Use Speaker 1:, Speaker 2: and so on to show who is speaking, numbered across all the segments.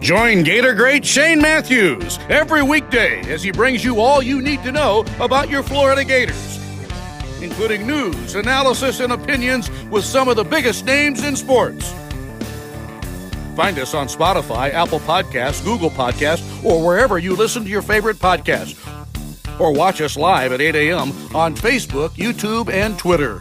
Speaker 1: Join Gator great Shane Matthews every weekday as he brings you all you need to know about your Florida Gators, including news, analysis, and opinions with some of the biggest names in sports. Find us on Spotify, Apple Podcasts, Google Podcasts, or wherever you listen to your favorite podcast. Or watch us live at 8 a.m. on Facebook, YouTube, and Twitter.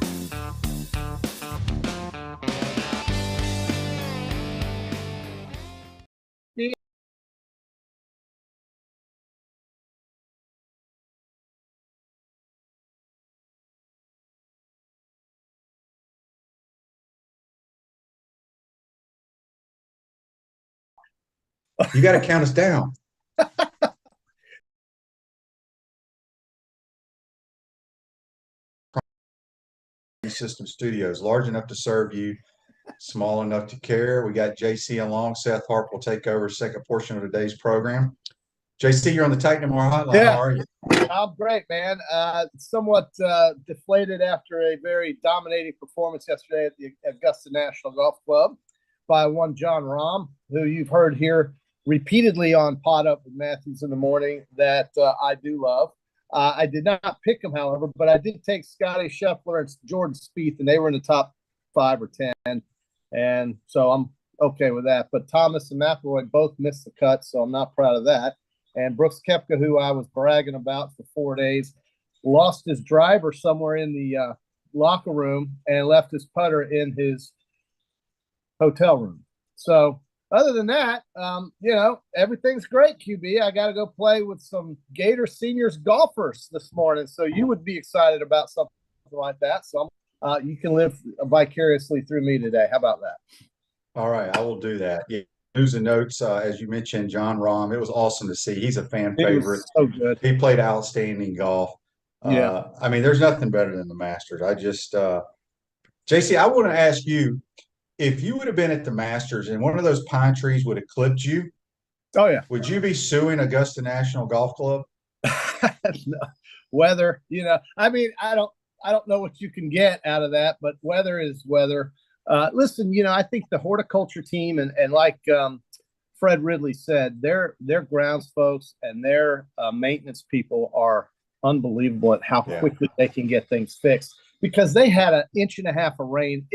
Speaker 2: You got to count us down. System Studios, large enough to serve you, small enough to care. We got JC along. Seth Harp will take over second portion of today's program. JC, you're on the Titan tomorrow hotline.
Speaker 3: Yeah.
Speaker 2: How are you?
Speaker 3: I'm great, man. Somewhat deflated after a very dominating performance yesterday at the Augusta National Golf Club by one John Rahm, who you've heard here repeatedly on PodUp with Matthews in the morning that I do love. I did not pick him, however, but I did take Scotty Scheffler and Jordan Spieth, and they were in the top 5 or 10. And so I'm okay with that. But Thomas and McIlroy both missed the cut, so I'm not proud of that. And Brooks Koepka, who I was bragging about for 4 days, lost his driver somewhere in the locker room and left his putter in his hotel room. So other than that, everything's great, QB. I got to go play with some Gator seniors golfers this morning. So you would be excited about something like that. So you can live vicariously through me today. How about that?
Speaker 2: All right, I will do that. Yeah. News and notes, as you mentioned, John Rahm. It was awesome to see. He's a fan favorite.
Speaker 3: So good.
Speaker 2: He played outstanding golf.
Speaker 3: Yeah.
Speaker 2: I mean, there's nothing better than the Masters. JC, I want to ask you, if you would have been at the Masters and one of those pine trees would have clipped you,
Speaker 3: oh yeah,
Speaker 2: would you be suing Augusta National Golf Club?
Speaker 3: No. Weather, I mean, I don't know what you can get out of that, but weather is weather. Listen, I think the horticulture team and like Fred Ridley said, their grounds folks and their maintenance people are unbelievable at how quickly they can get things fixed, because they had 1.5 inches of rain.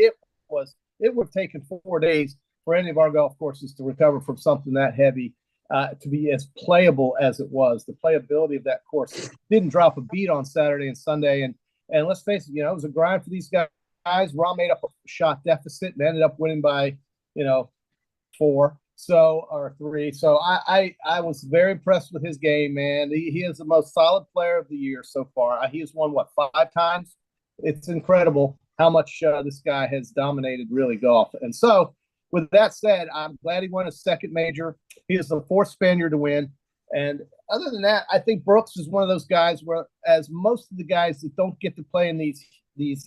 Speaker 3: It would have taken 4 days for any of our golf courses to recover from something that heavy to be as playable as it was. The playability of that course didn't drop a beat on Saturday and Sunday. And let's face it, it was a grind for these guys. Rahm made up a shot deficit and ended up winning by, 4 or 3. So I was very impressed with his game, man. He is the most solid player of the year so far. He has won, 5 times? It's incredible how much this guy has dominated really golf. And so with that said, I'm glad he won his second major. He is the 4th Spaniard to win. And other than that, I think Brooks is one of those guys where, as most of the guys that don't get to play in these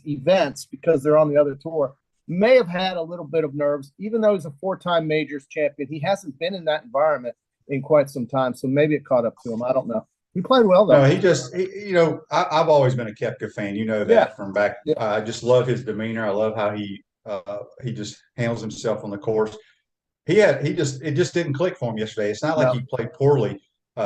Speaker 3: events because they're on the other tour, may have had a little bit of nerves. Even though he's a 4-time majors champion, he hasn't been in that environment in quite some time. So maybe it caught up to him. I don't know. He played well, though.
Speaker 2: No, I've always been a Koepka fan. You know that from back. Yeah. I just love his demeanor. I love how he just handles himself on the course. It just didn't click for him yesterday. It's not like he played poorly.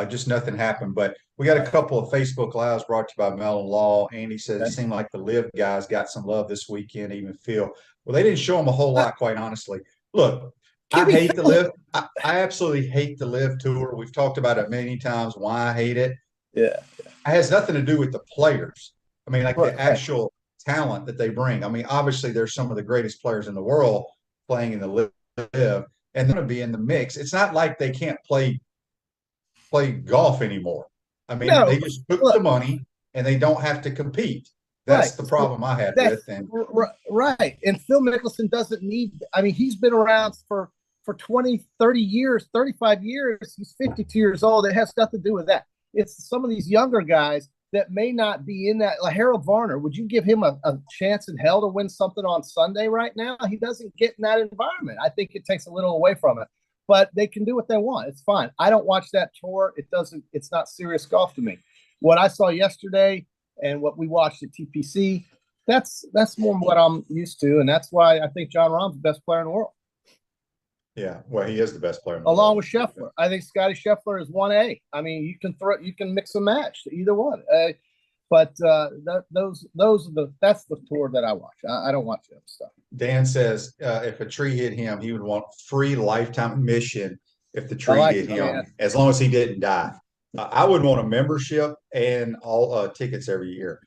Speaker 2: Just nothing happened. But we got a couple of Facebook Lives brought to you by Mellon Law. Andy says it seemed like the Live guys got some love this weekend, even Phil. Well, they didn't show him a whole lot, quite honestly. Look, I hate the Live. I absolutely hate the Live Tour. We've talked about it many times, why I hate it.
Speaker 3: Yeah.
Speaker 2: It has nothing to do with the players. I mean, the actual talent that they bring. I mean, obviously, there's some of the greatest players in the world playing in the Live, and they're going to be in the mix. It's not like they can't play golf anymore. I mean, they just took the money and they don't have to compete. That's the problem I had with. And
Speaker 3: right. And Phil Mickelson doesn't need – I mean, he's been around for 20, 30 years, 35 years. He's 52 years old. It has nothing to do with that. It's some of these younger guys that may not be in that. Like Harold Varner, would you give him a chance in hell to win something on Sunday right now? He doesn't get in that environment. I think it takes a little away from it. But they can do what they want. It's fine. I don't watch that tour. It's not serious golf to me. What I saw yesterday and what we watched at TPC, that's more what I'm used to. And that's why I think John Rahm's the best player in the world.
Speaker 2: Yeah, well, he is the best player in the
Speaker 3: along
Speaker 2: world.
Speaker 3: with Scheffler. I think Scotty Scheffler is 1A. I mean, you can mix and match either one. But those are that's the tour that I watch. I don't watch the other stuff.
Speaker 2: Dan says if a tree hit him, he would want free lifetime admission if the tree hit him, as long as he didn't die. I would want a membership and all tickets every year.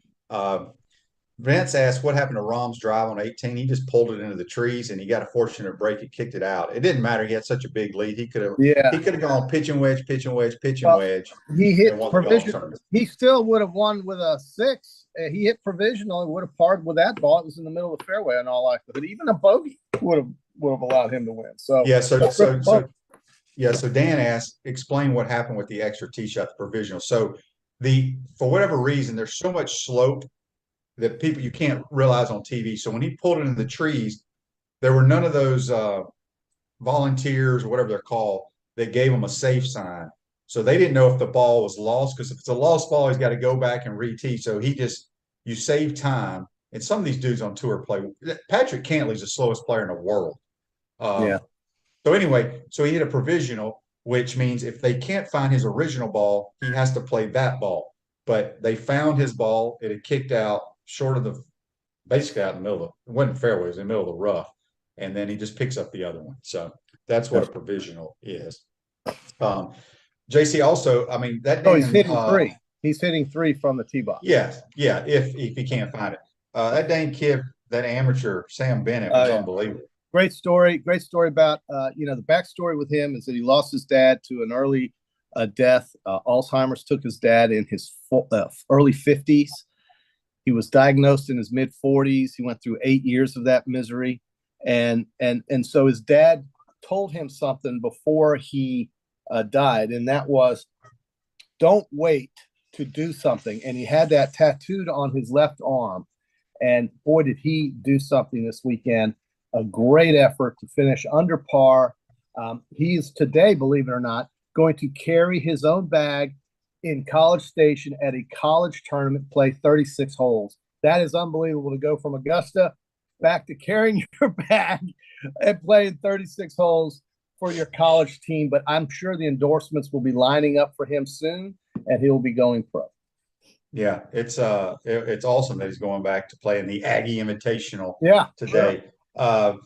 Speaker 2: Vince asked what happened to Rahm's drive on 18. He just pulled it into the trees and he got a fortunate break. He kicked it out. It didn't matter. He had such a big lead. He could have gone pitching wedge.
Speaker 3: He hit provisional. He still would have won with a 6. He hit provisional and would have parred with that ball. It was in the middle of the fairway in all likelihood. Even a bogey would have allowed him to win. So
Speaker 2: So Dan asked, explain what happened with the extra tee shot, the provisional. So for whatever reason, there's so much slope that you can't realize on TV. So when he pulled it into the trees, there were none of those volunteers or whatever they're called that gave him a safe sign. So they didn't know if the ball was lost, because if it's a lost ball, he's got to go back and re-tee. So you save time. And some of these dudes on tour play. Patrick Cantlay's the slowest player in the world. So anyway, he hit a provisional, which means if they can't find his original ball, he has to play that ball. But they found his ball. It had kicked out short of basically out in the middle of it wasn't fairway, it was in the middle of the rough. And then he just picks up the other one. So that's what a provisional is. JC also, I mean, that
Speaker 3: he's hitting 3. He's hitting 3 from the tee box.
Speaker 2: Yes. Yeah. If he can't find it. That dang kid, that amateur, Sam Bennett, was unbelievable.
Speaker 3: Great story about, the backstory with him is that he lost his dad to an early death. Alzheimer's took his dad in his early 50s. He was diagnosed in his mid 40s. He went through 8 years of that misery. And so his dad told him something before he died. And that was, don't wait to do something. And he had that tattooed on his left arm. And boy, did he do something this weekend. A great effort to finish under par. He is today, believe it or not, going to carry his own bag in College Station at a college tournament, play 36 holes. That is unbelievable to go from Augusta back to carrying your bag and playing 36 holes for your college team. But I'm sure the endorsements will be lining up for him soon, and he'll be going pro.
Speaker 2: Yeah, it's awesome that he's going back to play in the Aggie Invitational today. Sure.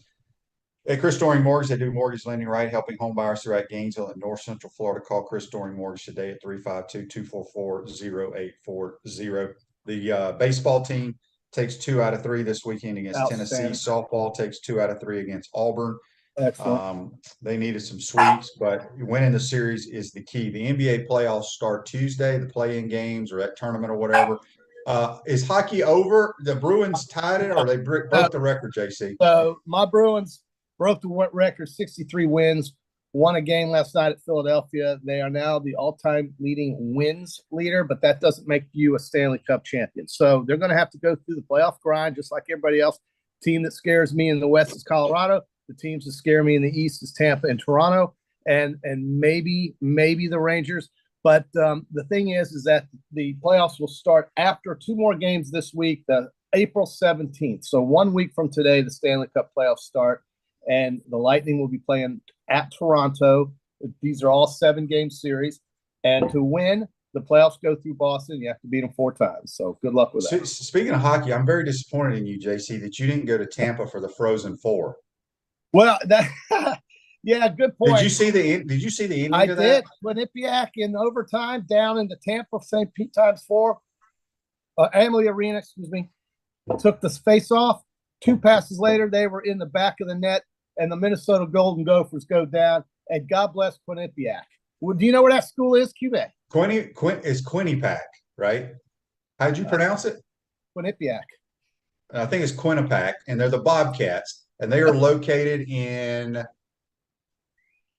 Speaker 2: At Chris Doring Mortgage, they do mortgage lending right, helping home buyers throughout Gainesville and North Central Florida. Call Chris Doring Mortgage today at 352-244-0840. The baseball team takes 2 out of 3 this weekend against Tennessee. Softball takes 2 out of 3 against Auburn.
Speaker 3: Excellent.
Speaker 2: They needed some sweeps, but winning the series is the key. The NBA playoffs start Tuesday, the play-in games or that tournament or whatever. Is hockey over? The Bruins tied it, or they broke the record, JC?
Speaker 3: So my Bruins broke the record, 63 wins, won a game last night at Philadelphia. They are now the all-time leading wins leader, but that doesn't make you a Stanley Cup champion. So they're going to have to go through the playoff grind just like everybody else. The team that scares me in the West is Colorado. The teams that scare me in the East is Tampa and Toronto, and maybe the Rangers. But the thing is that the playoffs will start after 2 more games this week, April 17th. So 1 week from today, the Stanley Cup playoffs start, and the Lightning will be playing at Toronto. These are all 7-game series. And to win, the playoffs go through Boston. You have to beat them 4 times. So good luck with that.
Speaker 2: Speaking of hockey, I'm very disappointed in you, JC, that you didn't go to Tampa for the Frozen Four.
Speaker 3: Well, yeah, good point.
Speaker 2: Did you see the ending
Speaker 3: I
Speaker 2: of that?
Speaker 3: did. Quinnipiac in overtime down in the Tampa St. Pete times 4. Amalie Arena, took the face off. 2 passes later, they were in the back of the net, and the Minnesota Golden Gophers go down. And God bless Quinnipiac. Well, do you know where that school is, QB?
Speaker 2: Is Quinnipiac, right? How'd you pronounce it?
Speaker 3: Quinnipiac.
Speaker 2: I think it's Quinnipiac, and they're the Bobcats, and they are located in,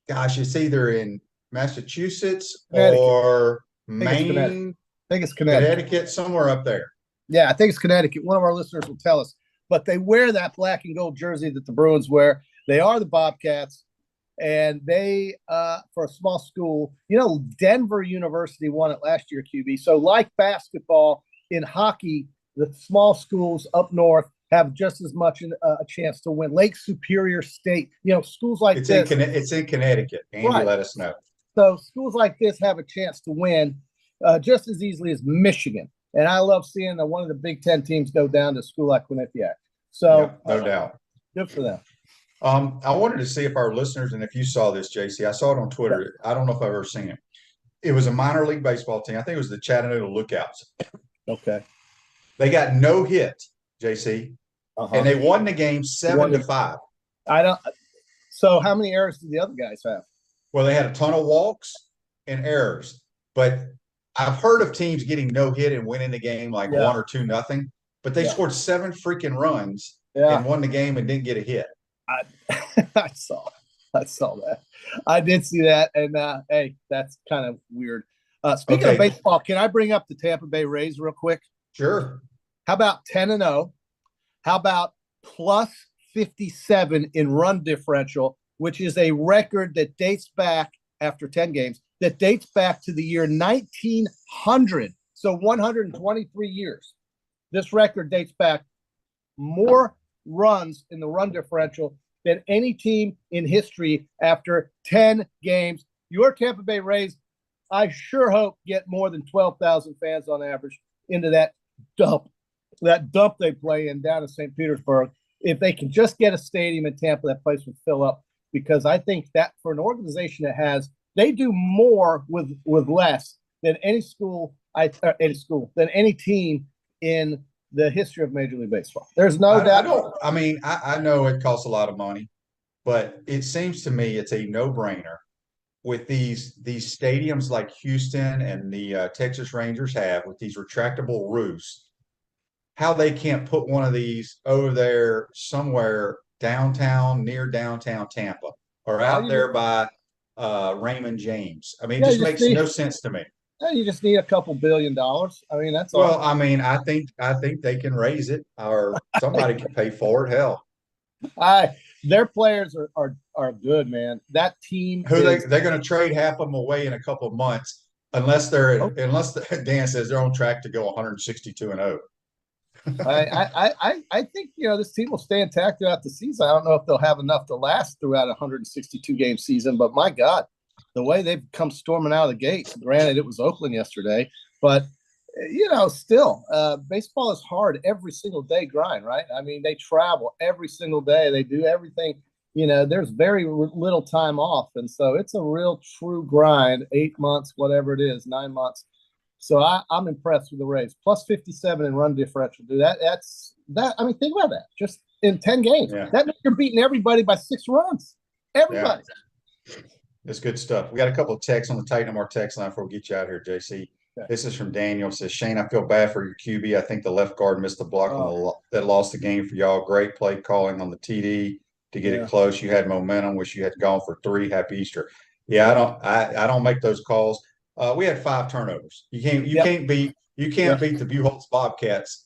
Speaker 2: gosh, it's either in Massachusetts or Maine.
Speaker 3: I think it's Connecticut,
Speaker 2: somewhere up there.
Speaker 3: Yeah, I think it's Connecticut. One of our listeners will tell us. But they wear that black and gold jersey that the Bruins wear. They are the Bobcats, and they, for a small school, Denver University won it last year, QB. So like basketball, in hockey, the small schools up north have just as much a chance to win. Lake Superior State, schools like
Speaker 2: it's
Speaker 3: this.
Speaker 2: It's in Connecticut. Andy,
Speaker 3: right.
Speaker 2: Let us know.
Speaker 3: So schools like this have a chance to win just as easily as Michigan. And I love seeing one of the Big Ten teams go down to a school like Quinnipiac. So
Speaker 2: no doubt.
Speaker 3: Good for them.
Speaker 2: I wanted to see if our listeners, and if you saw this, JC, I saw it on Twitter. I don't know if I've ever seen it. It was a minor league baseball team. I think it was the Chattanooga Lookouts.
Speaker 3: Okay.
Speaker 2: They got no hit, JC, and they won the game 7-5.
Speaker 3: So how many errors did the other guys have?
Speaker 2: Well, they had a ton of walks and errors, but I've heard of teams getting no hit and winning the game like 1 or 2-0, but they scored 7 freaking runs and won the game and didn't get a hit.
Speaker 3: I saw that. I did see that, and hey, that's kind of weird. Speaking of baseball, can I bring up the Tampa Bay Rays real quick?
Speaker 2: Sure.
Speaker 3: How about 10-0? How about plus 57 in run differential, which is a record that dates back after 10 games, that dates back to the year 1900. So 123 years. This record dates back more runs in the run differential than any team in history after 10 games. Your Tampa Bay Rays, I sure hope, get more than 12,000 fans on average into that dump they play in down in St. Petersburg. If they can just get a stadium in Tampa, that place would fill up, because I think that for an organization that they do more with less than any team in the history of Major League Baseball. There's no doubt.
Speaker 2: I know it costs a lot of money, but it seems to me it's a no-brainer with these stadiums like Houston and the Texas Rangers have with these retractable roofs, how they can't put one of these over there somewhere near downtown Tampa or out there by Raymond James. I mean, it just makes no sense to me.
Speaker 3: You just need a couple $1 billion. I mean, that's all.
Speaker 2: Well, I mean, I think they can raise it, or somebody can pay for it. Hell,
Speaker 3: their players are good, man. That team,
Speaker 2: they're going to trade half of them away in a couple of months, unless Dan says they're on track to go 162-0.
Speaker 3: I think this team will stay intact throughout the season. I don't know if they'll have enough to last throughout a 162 game season, but my God, the way they've come storming out of the gates. Granted, it was Oakland yesterday, but still, baseball is hard every single day grind, right? I mean, they travel every single day. They do everything. There's very little time off, and so it's a real true grind. 8 months, whatever it is, 9 months. So I'm impressed with the Rays. Plus 57 in run differential, dude. That's I mean, think about that. Just in 10 games, that means you're beating everybody by 6 runs. Everybody.
Speaker 2: Yeah. That's good stuff. We got a couple of texts on the Titan of our text line before we get you out here, JC. Okay. This is from Daniel. It says, Shane, I feel bad for your QB. I think the left guard missed the block that lost the game for y'all. Great play calling on the TD to get it close. You had momentum. Wish you had gone for 3. Happy Easter. Yeah, I don't make those calls. We had 5 turnovers. You can't beat the Buchholz Bobcats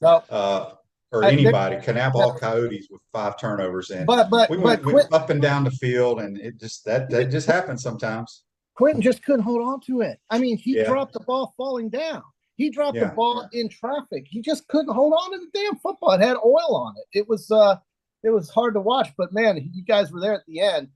Speaker 2: or anybody. Kannapolis Coyotes with 5 turnovers in. But we went up and down the field, and it just that just happens sometimes.
Speaker 3: Quentin just couldn't hold on to it. I mean, he dropped the ball falling down. He dropped the ball in traffic. He just couldn't hold on to the damn football. It had oil on it. It was hard to watch. But man, you guys were there at the end,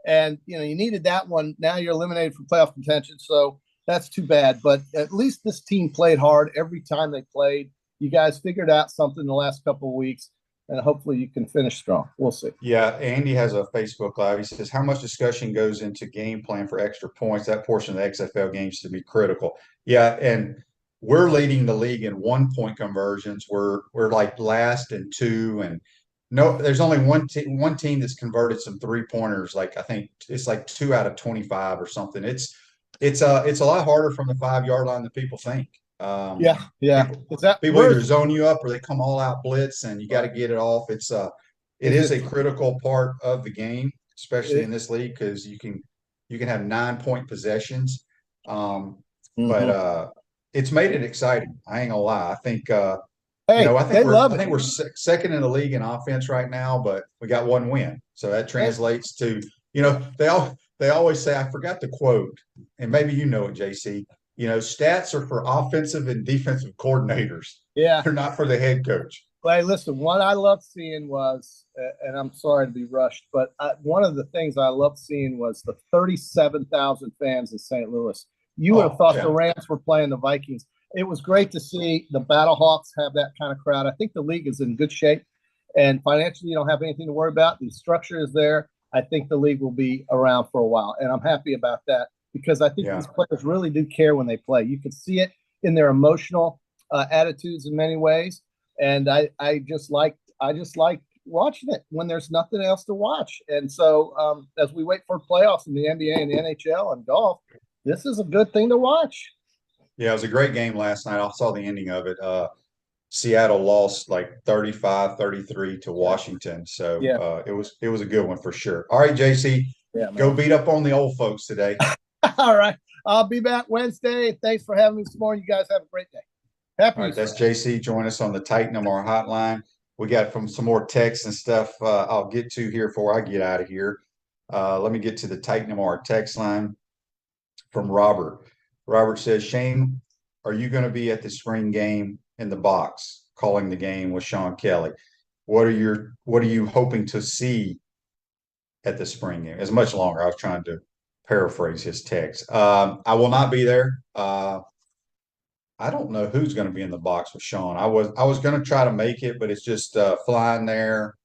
Speaker 3: and you needed that one. Now you're eliminated from playoff contention, so that's too bad. But at least this team played hard every time they played. You guys figured out something the last couple of weeks, and hopefully you can finish strong. We'll see.
Speaker 2: Yeah, Andy has a Facebook Live. He says, how much discussion goes into game plan for extra points? That portion of the XFL games to be critical. Yeah, and we're leading the league in 1-point conversions. We're like last in 2, and no, there's only one team that's converted some 3-pointers. Like I think it's like 2 out of 25 or something. It's a lot harder from the 5-yard line than people think. People either zone you up or they come all out blitz, and you got to get it off. It is a critical part of the game, especially in this league, because you can have 9-point possessions. But it's made it exciting. I ain't gonna lie. I think I think we're second in the league in offense right now, but we got 1 win, so that translates to they always say, I forgot the quote, and maybe you know it, JC. Stats are for offensive and defensive coordinators.
Speaker 3: Yeah.
Speaker 2: They're not for the head coach.
Speaker 3: Well, hey, listen, what I loved seeing was, and I'm sorry to be rushed, but one of the things I loved seeing was the 37,000 fans in St. Louis. You would have thought the Rams were playing the Vikings. It was great to see the Battlehawks have that kind of crowd. I think the league is in good shape, and financially, you don't have anything to worry about. The structure is there. I think the league will be around for a while, and I'm happy about that because I think these players really do care when they play. You can see it in their emotional attitudes in many ways. And I just like watching it when there's nothing else to watch. And so as we wait for playoffs in the NBA and the NHL and golf, this is a good thing to watch.
Speaker 2: Yeah, it was a great game last night. I saw the ending of it. Seattle lost like 35-33 to Washington. So it was a good one for sure. All right, JC, go beat up on the old folks today.
Speaker 3: All right. I'll be back Wednesday. Thanks for having me this morning. You guys have a great day. Happy.
Speaker 2: All right, that's JC. Join us on the Titan MR hotline. We got some more texts and stuff I'll get to here before I get out of here. Let me get to the Titan MR text line from Robert. Robert says, Shane, are you going to be at the spring game in the box calling the game with Sean Kelly? What are you hoping to see at the spring game? It's much longer. I was trying to paraphrase his text. I will not be there. I don't know who's going to be in the box with Sean. I was going to try to make it, but it's just flying there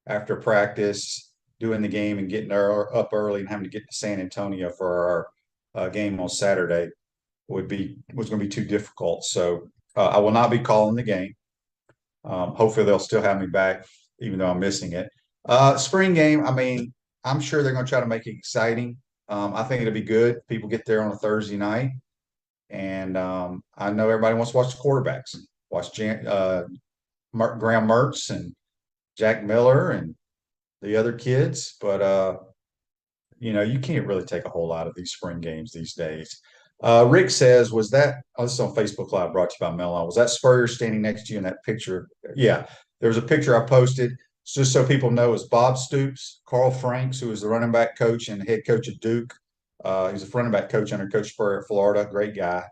Speaker 2: after practice, doing the game and getting up early and having to get to San Antonio for our game on Saturday was going to be too difficult. So I will not be calling the game. Hopefully they'll still have me back, even though I'm missing it. Spring game, I mean, I'm sure they're going to try to make it exciting. I think it'll be good. People get there on a Thursday night. And I know everybody wants to watch the quarterbacks and watch Graham Mertz and Jack Miller and the other kids. But, you can't really take a whole lot of these spring games these days. Rick says, this is on Facebook Live brought to you by Melon. Was that Spurrier standing next to you in that picture? Yeah, there was a picture I posted. Just so people know, it's Bob Stoops, Carl Franks, who is the running back coach and head coach at Duke. He's a running back coach under Coach Spurrier at Florida. Great guy.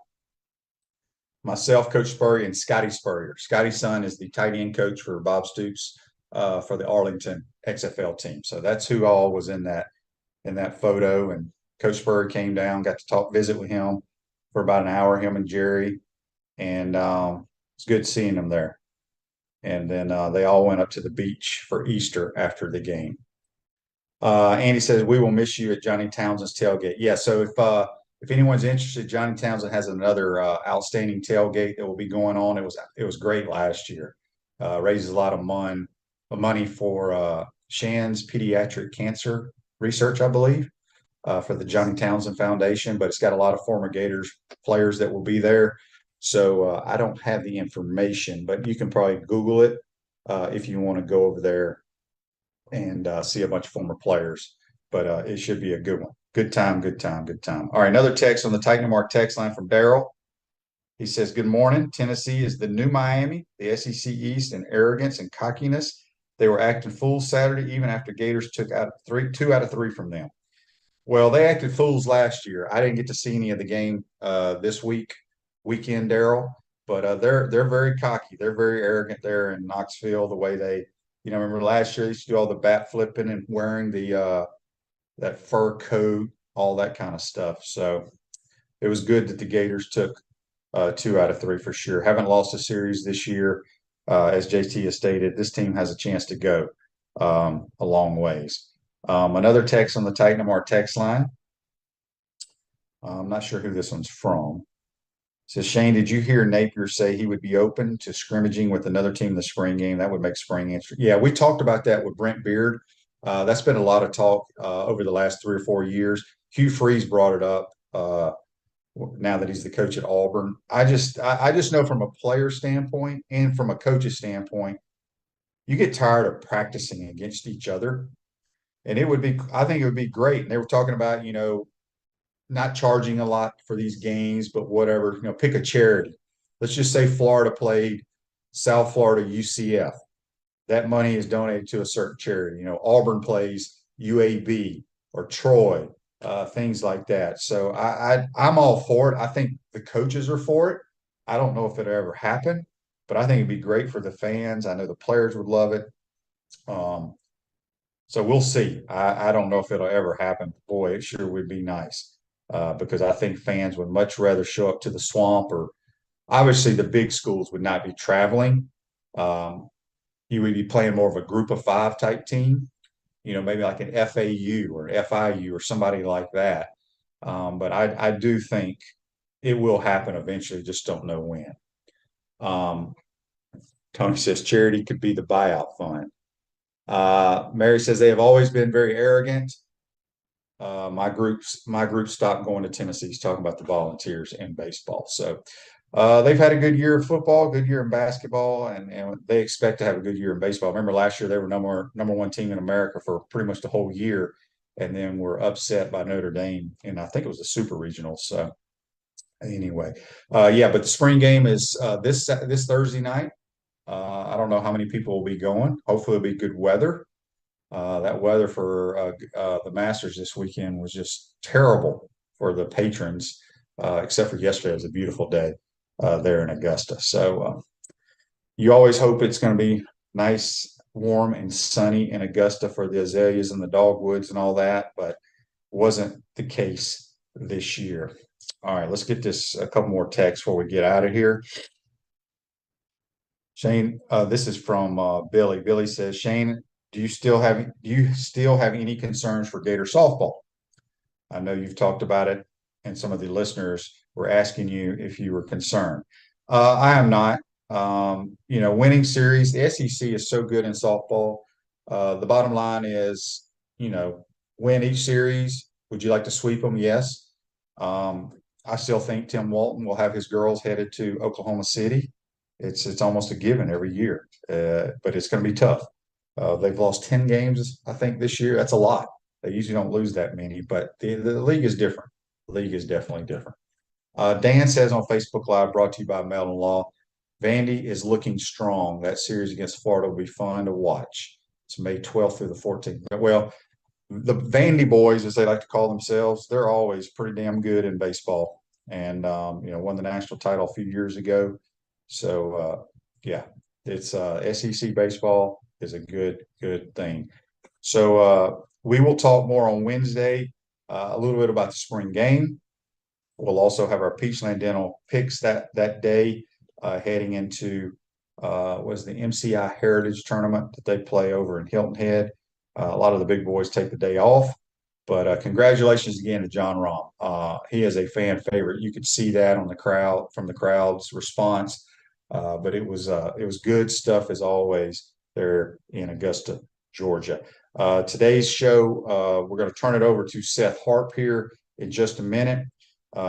Speaker 2: Myself, Coach Spurrier, and Scotty Spurrier. Scotty's son is the tight end coach for Bob Stoops for the Arlington XFL team. So that's who all was in that photo. And Coach Spurrier came down, got to visit with him for about an hour, him and Jerry. And it's good seeing them there. And then they all went up to the beach for Easter after the game. Andy says, we will miss you at Johnny Townsend's tailgate. Yeah, so if anyone's interested, Johnny Townsend has another outstanding tailgate that will be going on. It was great last year. Raises a lot of money for Shan's pediatric cancer research, I believe, for the Johnny Townsend Foundation. But it's got a lot of former Gators players that will be there. So I don't have the information, but you can probably Google it if you want to go over there and see a bunch of former players. But it should be a good one. Good time, good time, good time. All right, another text on the Titan Mark text line from Daryl. He says, good morning. Tennessee is the new Miami, the SEC East in arrogance and cockiness. They were acting fools Saturday, even after Gators took two out of three from them. Well, they acted fools last year. I didn't get to see any of the game this weekend, Daryl, but they're very cocky. They're very arrogant there in Knoxville, the way they, remember last year they used to do all the bat flipping and wearing that fur coat, all that kind of stuff. So it was good that the Gators took 2 out of 3 for sure. Haven't lost a series this year. As JT has stated, this team has a chance to go a long ways. Another text on the Titan MR text line. I'm not sure who this one's from. It says, Shane, did you hear Napier say he would be open to scrimmaging with another team in the spring game? That would make spring interesting. Yeah, we talked about that with Brent Beard. That's been a lot of talk over the last 3 or 4 years. Hugh Freeze brought it up now that he's the coach at Auburn. I just know from a player standpoint and from a coach's standpoint, you get tired of practicing against each other. And I think it would be great. And they were talking about, not charging a lot for these games, but whatever, pick a charity. Let's just say Florida played South Florida UCF. That money is donated to a certain charity. Auburn plays UAB or Troy, things like that. So I'm all for it. I think the coaches are for it. I don't know if it'll ever happen, but I think it'd be great for the fans. I know the players would love it. So we'll see. I don't know if it'll ever happen. Boy, it sure would be nice because I think fans would much rather show up to the Swamp, or obviously the big schools would not be traveling. You would be playing more of a group of 5 type team, maybe like an FAU or FIU or somebody like that. But I do think it will happen eventually, just don't know when. Tony says charity could be the buyout fund. Mary says they have always been very arrogant. My group stopped going to Tennessee. He's talking about the Volunteers in baseball. So they've had a good year of football, good year in basketball, and they expect to have a good year in baseball. Remember last year they were number 1 team in America for pretty much the whole year, and then were upset by Notre Dame, and I think it was the Super Regional. So anyway, but the spring game is this Thursday night. I don't know how many people will be going. Hopefully it'll be good weather. That weather for the Masters this weekend was just terrible for the patrons, except for yesterday. It was a beautiful day there in Augusta. So you always hope it's going to be nice, warm, and sunny in Augusta for the azaleas and the dogwoods and all that, but wasn't the case this year. All right, let's get a couple more texts before we get out of here. Shane, this is from Billy. Billy says, Shane, do you still have any concerns for Gator softball? I know you've talked about it, and some of the listeners were asking you if you were concerned. I am not. Winning series, the SEC is so good in softball. The bottom line is, win each series. Would you like to sweep them? Yes. I still think Tim Walton will have his girls headed to Oklahoma City. It's almost a given every year, but it's going to be tough. They've lost 10 games, I think, this year. That's a lot. They usually don't lose that many, but the league is different. The league is definitely different. Dan says on Facebook Live, brought to you by Melon Law, Vandy is looking strong. That series against Florida will be fun to watch. It's May 12th through the 14th. Well, the Vandy boys, as they like to call themselves, they're always pretty damn good in baseball, and won the national title a few years ago. So it's SEC baseball is a good thing. So we will talk more on Wednesday, a little bit about the spring game. We'll also have our Peachland Dental picks that day, heading into was the MCI Heritage Tournament that they play over in Hilton Head. A lot of the big boys take the day off, but congratulations again to John Rahm. He is a fan favorite. You could see that on from the crowd's response. But it was good stuff as always there in Augusta, Georgia. Today's show, we're going to turn it over to Seth Harp here in just a minute.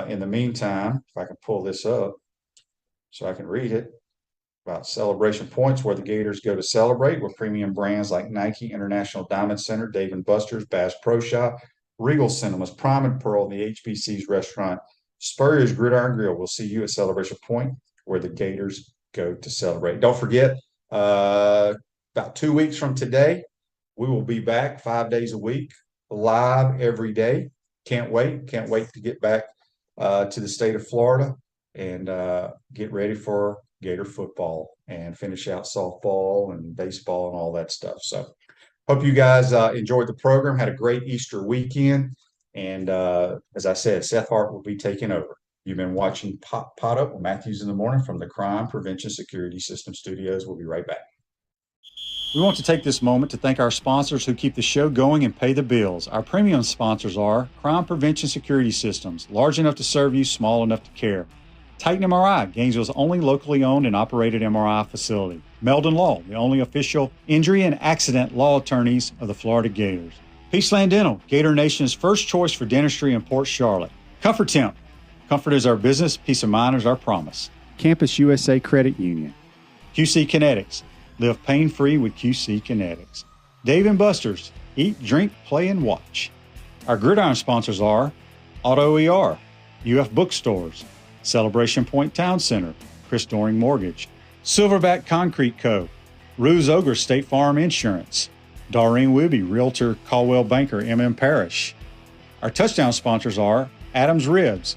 Speaker 2: In the meantime, if I can pull this up so I can read it, about celebration points, where the Gators go to celebrate with premium brands like Nike, International Diamond Center, Dave & Buster's, Bass Pro Shop, Regal Cinemas, Prime and Pearl, and the HBC's restaurant, Spurrier's Gridiron Grill. We'll see you at Celebration Point, where the Gators go to celebrate. Don't forget, about 2 weeks from today, we will be back 5 days a week, live every day. Can't wait to get back to the state of Florida and get ready for Gator football and finish out softball and baseball and all that stuff. So hope you guys enjoyed the program, had a great Easter weekend. And as I said, Seth Harp will be taking over. You've been watching PodUp with Matthews in the Morning from the Crime Prevention Security System Studios. We'll be right back.
Speaker 4: We want to take this moment to thank our sponsors who keep the show going and pay the bills. Our premium sponsors are Crime Prevention Security Systems, large enough to serve you, small enough to care. Titan MRI, Gainesville's only locally owned and operated MRI facility. Meldon Law, the only official injury and accident law attorneys of the Florida Gators. Peachland Dental, Gator Nation's first choice for dentistry in Port Charlotte. Comfort Temp, comfort is our business, peace of mind is our promise.
Speaker 5: Campus USA Credit Union.
Speaker 4: QC Kinetics, live pain-free with QC Kinetics. Dave & Buster's, eat, drink, play, and watch. Our gridiron sponsors are Auto ER, UF Bookstores, Celebration Point Town Center, Chris Doring Mortgage, Silverback Concrete Co., Ruse Ogre State Farm Insurance, Doreen Wibby, Realtor Caldwell Banker, MM Parish. Our touchdown sponsors are Adams Ribs,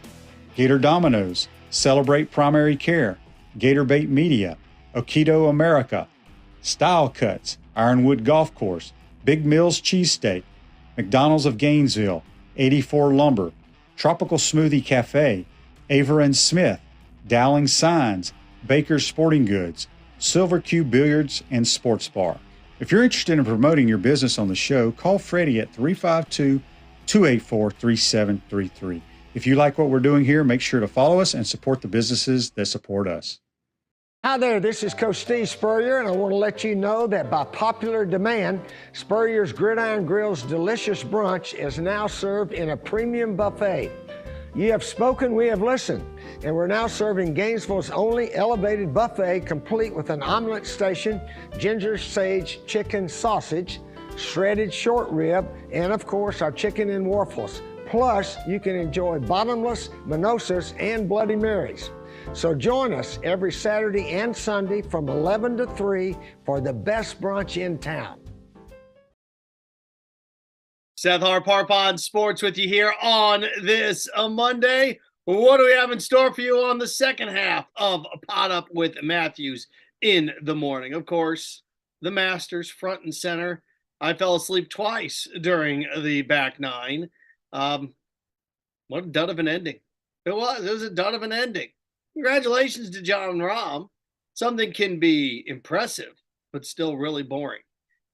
Speaker 4: Gator Dominoes, Celebrate Primary Care, Gator Bait Media, Okido America, Style Cuts, Ironwood Golf Course, Big Mills Cheesesteak, McDonald's of Gainesville, 84 Lumber, Tropical Smoothie Cafe, Aver and Smith, Dowling Signs, Baker's Sporting Goods, Silver Cube Billiards and Sports Bar. If you're interested in promoting your business on the show, call Freddie at 352-284-3733. If you like what we're doing here, make sure to follow us and support the businesses that support us.
Speaker 6: Hi there, this is Coach Steve Spurrier, and I want to let you know that by popular demand, Spurrier's Gridiron Grill's delicious brunch is now served in a premium buffet. You have spoken, we have listened, and we're now serving Gainesville's only elevated buffet, complete with an omelet station, ginger sage chicken sausage, shredded short rib, and of course our chicken and waffles. Plus, you can enjoy bottomless mimosas and Bloody Marys. So join us every Saturday and Sunday from 11 to 3 for the best brunch in town.
Speaker 7: Seth Harp on Sports with you here on this Monday. What do we have in store for you on the second half of PodUp with Matthews in the morning? Of course, the Masters front and center. I fell asleep twice during the back nine. What a dud of an ending. It was a dud of an ending. Congratulations to Jon Rahm. Something can be impressive, but still really boring.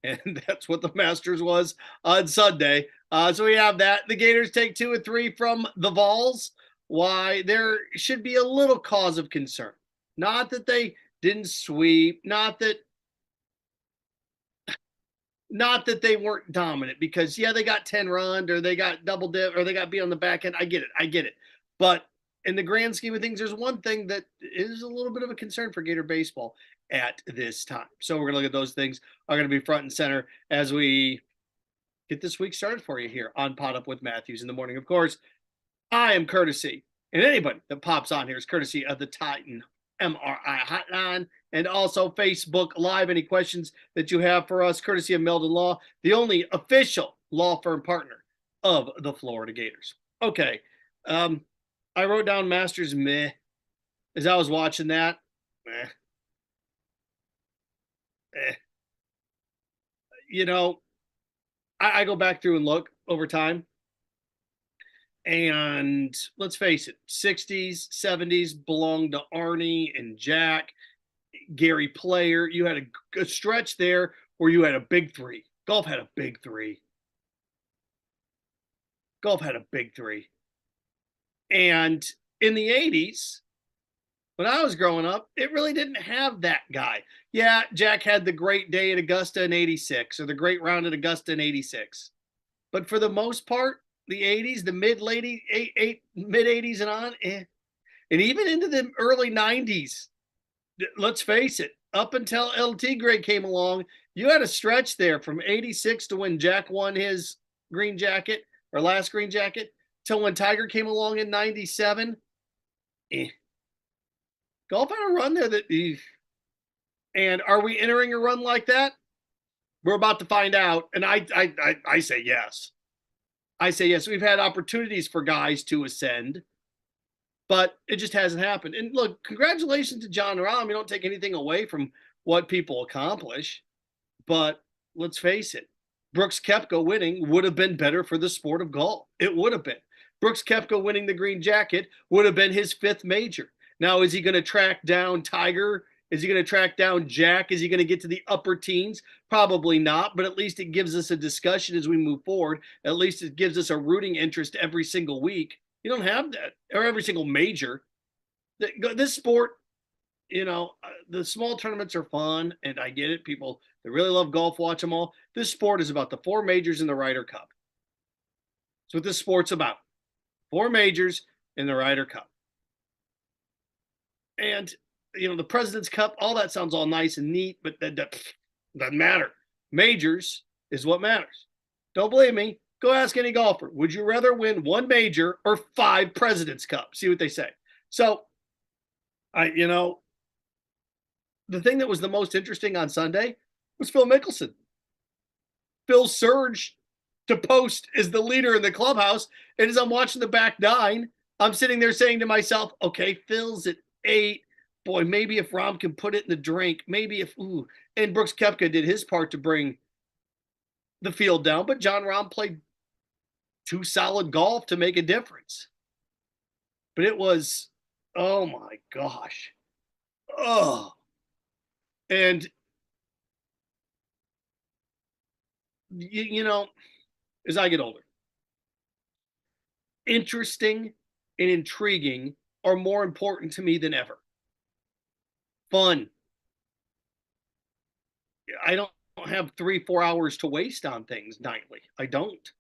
Speaker 7: And that's what the Masters was on Sunday. So we have that. The Gators take 2 of 3 from the Vols. Why, there should be a little cause of concern. Not that they didn't sweep, not that they weren't dominant, because, yeah, they got 10 run, or they got double dip, or they got beat on the back end. I get it. But in the grand scheme of things, there's one thing that is a little bit of a concern for Gator baseball at this time. So we're going to look at those things are going to be front and center as we get this week started for you here on PodUp with Matthews in the morning. Of course, I am courtesy, and anybody that pops on here is courtesy of the Titan MRI hotline and also Facebook Live. Any questions that you have for us, courtesy of Meldon Law, the only official law firm partner of the Florida Gators. Okay. I wrote down Masters meh as I was watching that. You know, I go back through and look over time. And let's face it, 60s, 70s belonged to Arnie and Jack, Gary Player. You had a stretch there where you had a big three. Golf had a big three. And in the 80s, when I was growing up, it really didn't have that guy. Yeah, Jack had the great day at Augusta in 86, or the great round at Augusta in 86. But for the most part, the 80s, the mid-80s and on, and even into the early 90s, let's face it, up until LT Gray came along, you had a stretch there from 86 to when Jack won his green jacket, or last green jacket, till when Tiger came along in 97. Golf had a run there and are we entering a run like that? We're about to find out. And I say yes. We've had opportunities for guys to ascend, but it just hasn't happened. And look, congratulations to Jon Rahm. You don't take anything away from what people accomplish, but let's face it, Brooks Koepka winning would have been better for the sport of golf. It would have been. Brooks Koepka winning the green jacket would have been his 5th major. Now, is he going to track down Tiger? Is he going to track down Jack? Is he going to get to the upper teens? Probably not, but at least it gives us a discussion as we move forward. At least it gives us a rooting interest every single week. You don't have that, or every single major. This sport, the small tournaments are fun, and I get it. People that really love golf watch them all. This sport is about the 4 majors and the Ryder Cup. That's what this sport's about. 4 majors in the Ryder Cup. And, the President's Cup, all that sounds all nice and neat, but that doesn't matter. Majors is what matters. Don't believe me? Go ask any golfer. Would you rather win 1 major or 5 President's Cup? See what they say. So, the thing that was the most interesting on Sunday was Phil Mickelson. Phil surged to post as the leader in the clubhouse. And as I'm watching the back nine, I'm sitting there saying to myself, okay, Phil's at 8. boy, maybe if Rahm can put it in the drink, maybe if, and Brooks Koepka did his part to bring the field down, but Jon Rahm played too solid golf to make a difference. But it was, oh my gosh. Oh. And, you know, as I get older, interesting and intriguing are more important to me than ever. Fun. I don't have 3-4 hours to waste on things nightly. I don't.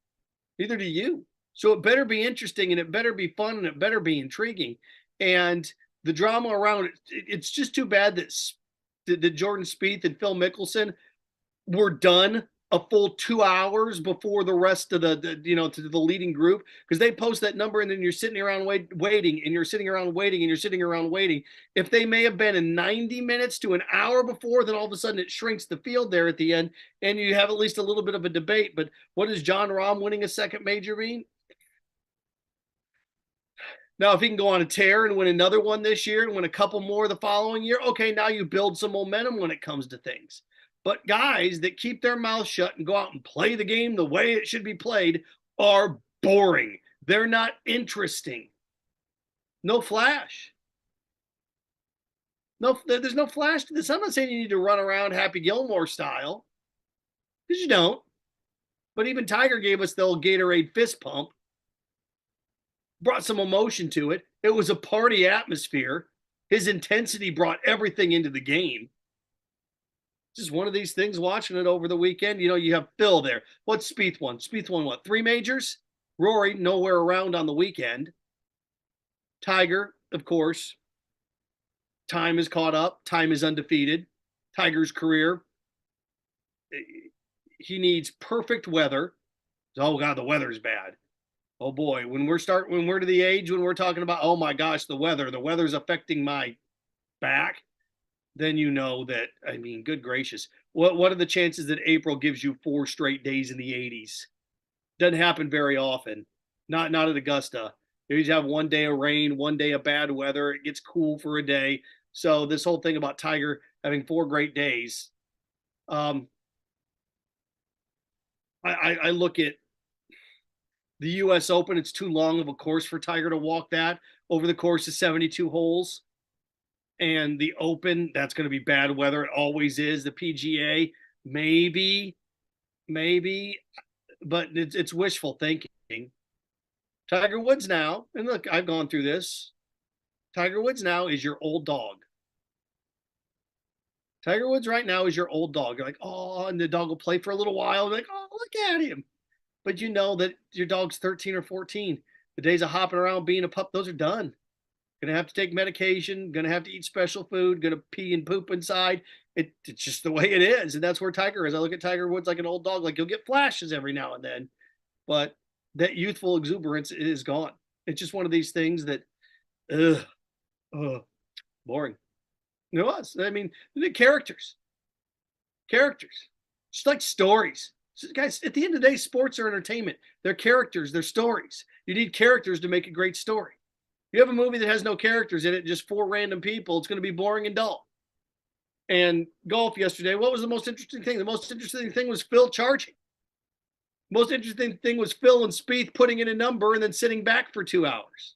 Speaker 7: Neither do you. So it better be interesting and it better be fun and it better be intriguing. And the drama around it, it's just too bad that Jordan Spieth and Phil Mickelson were done a full 2 hours before the rest of to the leading group, because they post that number and then you're sitting around waiting and you're sitting around waiting and you're sitting around waiting. If they may have been in 90 minutes to an hour before, then all of a sudden it shrinks the field there at the end and you have at least a little bit of a debate. But what does Jon Rahm winning a second major mean? Now, if he can go on a tear and win another one this year and win a couple more the following year, okay, now you build some momentum when it comes to things. But guys that keep their mouth shut and go out and play the game the way it should be played are boring. They're not interesting. No flash. No, there's no flash to this. I'm not saying you need to run around Happy Gilmore style, because you don't. But even Tiger gave us the old Gatorade fist pump. Brought some emotion to it. It was a party atmosphere. His intensity brought everything into the game. Just one of these things, watching it over the weekend. You know, you have Phil there. What's Spieth won? Spieth won what? 3 majors? Rory, nowhere around on the weekend. Tiger, of course. Time is caught up. Time is undefeated. Tiger's career. He needs perfect weather. Oh, God, the weather's bad. Oh, boy. When we're to the age when we're talking about, oh, my gosh, the weather's affecting my back, then you know that, I mean, good gracious. What are the chances that April gives you 4 straight days in the 80s? Doesn't happen very often. Not at Augusta. You usually have one day of rain, one day of bad weather. It gets cool for a day. So this whole thing about Tiger having 4 great days, I look at the U.S. Open. It's too long of a course for Tiger to walk that over the course of 72 holes. And the Open, that's going to be bad weather. It always is. The PGA, maybe, but it's wishful thinking. Tiger Woods now, and look, I've gone through this. Tiger Woods now is your old dog. Tiger Woods right now is your old dog. You're like, oh, and the dog will play for a little while. You're like, oh, look at him. But you know that your dog's 13 or 14. The days of hopping around being a pup, those are done. Going to have to take medication, going to have to eat special food, going to pee and poop inside. It's just the way it is. And that's where Tiger is. I look at Tiger Woods like an old dog. Like, you'll get flashes every now and then. But that youthful exuberance is gone. It's just one of these things that, boring. It was. I mean, the characters. Just like stories. So guys, at the end of the day, sports are entertainment. They're characters. They're stories. You need characters to make a great story. You have a movie that has no characters in it, just 4 random people, it's going to be boring and dull. And golf yesterday, what was the most interesting thing? The most interesting thing was Phil charging. Most interesting thing was Phil and Spieth putting in a number and then sitting back for 2 hours.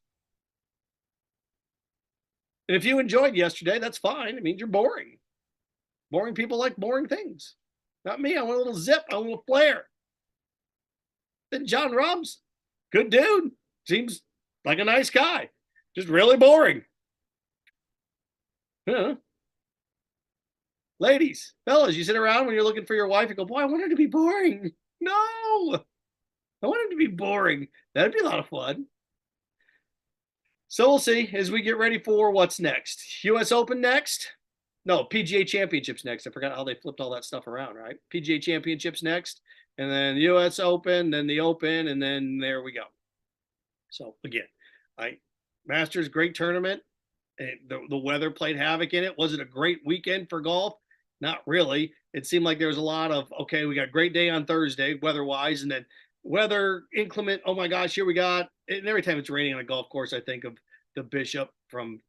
Speaker 7: And if you enjoyed yesterday, that's fine. It means you're boring. Boring people like boring things. Not me. I want a little zip. I want a little flair. Then Jon Rahm's good dude. Seems like a nice guy. Just really boring. Huh? Ladies, fellas, you sit around when you're looking for your wife and go, boy, I want her to be boring. No, I want her to be boring. That'd be a lot of fun. So we'll see as we get ready for what's next. U.S. Open next. No, PGA Championships next. I forgot how they flipped all that stuff around, right? PGA Championships next, and then the U.S. Open, then the Open, and then there we go. So again, Masters, great tournament. The weather played havoc in it. Was it a great weekend for golf? Not really. It seemed like there was a lot of, okay, we got a great day on Thursday, weather-wise, and then weather inclement. Oh my gosh, here we got, and every time it's raining on a golf course, I think of the Bishop from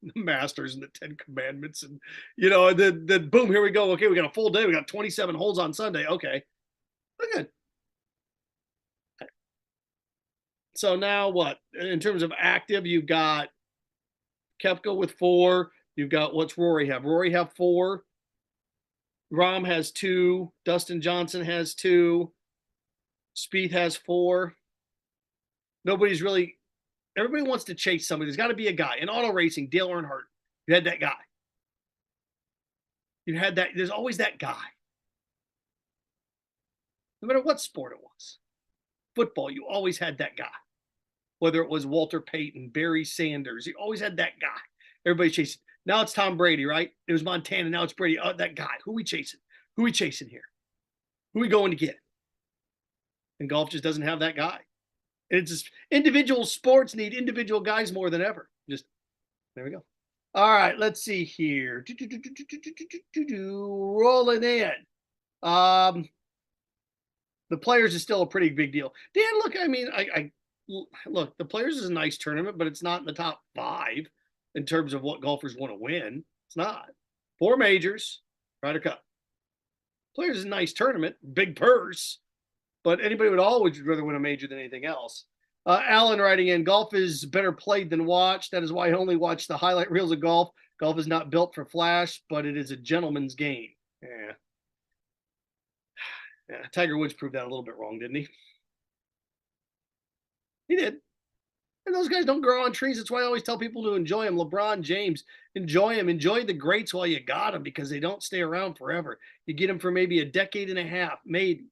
Speaker 7: the Masters and the 10 Commandments, and then boom, here we go. Okay, we got a full day. We got 27 holes on Sunday. Okay, good. So now what? In terms of active, you've got Koepka with 4. You've got, what's Rory have? Rory have 4. Rahm has 2. Dustin Johnson has 2. Spieth has 4. Everybody wants to chase somebody. There's got to be a guy. In auto racing, Dale Earnhardt, you had that guy. You had that. There's always that guy. No matter what sport it was. Football, you always had that guy. Whether it was Walter Payton, Barry Sanders, you always had that guy. Everybody chasing. Now it's Tom Brady, right? It was Montana. Now it's Brady. Oh, that guy. Who we chasing? Who we chasing here? Who we going to get? And golf just doesn't have that guy. And it's just individual sports need individual guys more than ever. Just there we go. All right, let's see here. Rolling in. The Players is still a pretty big deal. Dan, look, I mean, I look, the Players is a nice tournament, but it's not in the top 5 in terms of what golfers want to win. It's not. 4 majors, Ryder Cup. Players is a nice tournament, big purse, but anybody would always rather win a major than anything else. Alan writing in, golf is better played than watched. That is why I only watch the highlight reels of golf. Golf is not built for flash, but it is a gentleman's game. Yeah, Tiger Woods proved that a little bit wrong, didn't he? He did. And those guys don't grow on trees. That's why I always tell people to enjoy them. LeBron James, enjoy them. Enjoy the greats while you got them, because they don't stay around forever. You get them for maybe a decade and a half, maybe.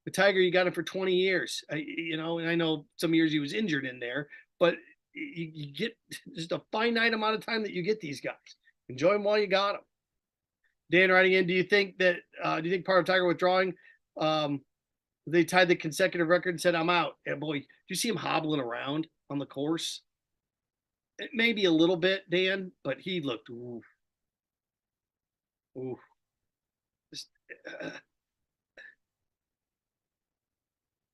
Speaker 7: The Tiger, you got him for 20 years. And I know some years he was injured in there, but you get just a finite amount of time that you get these guys. Enjoy them while you got them. Dan writing in, do you think part of Tiger withdrawing, they tied the consecutive record and said, I'm out? Yeah, boy, do you see him hobbling around on the course? Maybe a little bit, Dan, but he looked, ooh. Just,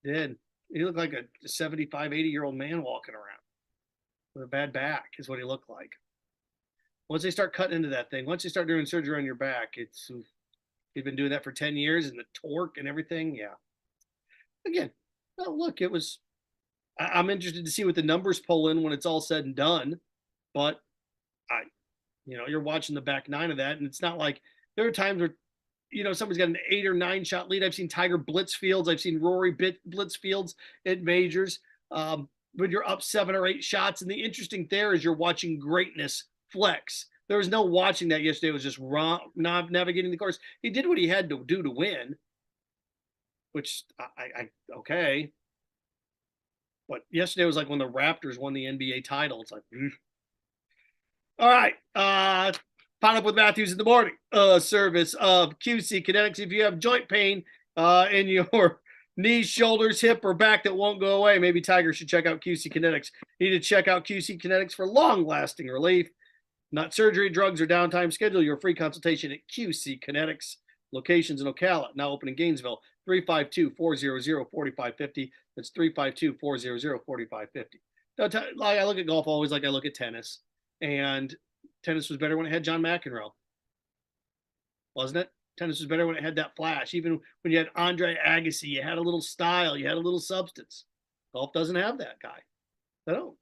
Speaker 7: did. He looked like a 75, 80-year-old man walking around with a bad back is what he looked like. Once they start cutting into that thing, once you start doing surgery on your back, you've been doing that for 10 years and the torque and everything. Yeah. Again, look, I'm interested to see what the numbers pull in when it's all said and done. But you're watching the back 9 of that, and it's not like there are times where, somebody's got an 8 or 9 shot lead. I've seen Tiger blitz fields. I've seen Rory blitz fields at majors. But you're up 7 or 8 shots. And the interesting there is you're watching greatness flex. There was no watching that yesterday. It was just navigating the course. He did what he had to do to win, which okay. But yesterday was like when the Raptors won the NBA title. It's like, all right. PodUp with Matthews in the morning. Service of QC Kinetics. If you have joint pain in your knees, shoulders, hip, or back that won't go away, maybe Tiger should check out QC Kinetics. You need to check out QC Kinetics for long-lasting relief. Not surgery, drugs, or downtime. Schedule your free consultation at QC Kinetics. Locations in Ocala, now open in Gainesville, 352-400-4550. That's 352-400-4550. Now, I look at golf always like I look at tennis. And tennis was better when it had John McEnroe. Wasn't it? Tennis was better when it had that flash. Even when you had Andre Agassi, you had a little style, you had a little substance. Golf doesn't have that guy. They don't.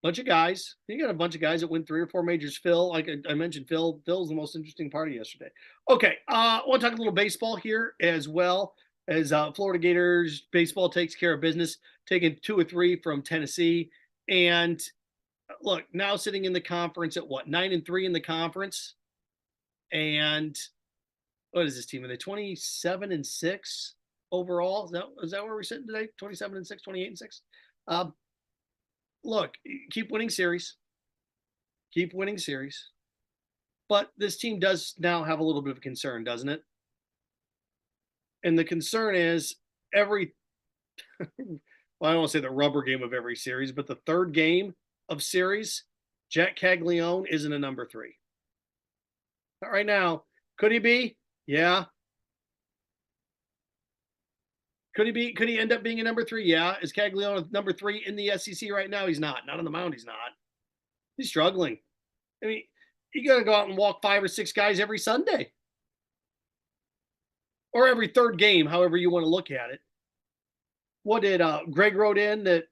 Speaker 7: Bunch of guys. You got a bunch of guys that win 3 or 4 majors. Phil, like I mentioned, Phil's the most interesting part of yesterday. Okay, I want to talk a little baseball here as well, as Florida Gators baseball takes care of business, taking 2 or 3 from Tennessee. And look, now sitting in the conference at 9-3 in the conference. And what is this team? Are they 27-6 overall? Is that where we're sitting today? 27-6, 28-6. Look, keep winning series. But this team does now have a little bit of a concern, doesn't it? And the concern is well, I don't want to say the rubber game of every series, but the third game of series, Jack Caglione isn't a number 3. Not right now. Could he be? Yeah. Could he end up being a number 3? Yeah. Is Caglione number 3 in the SEC right now? He's not. Not on the mound. He's not. He's struggling. I mean, you got to go out and walk 5 or 6 guys every Sunday. Or every third game, however you want to look at it. What did Greg wrote in that?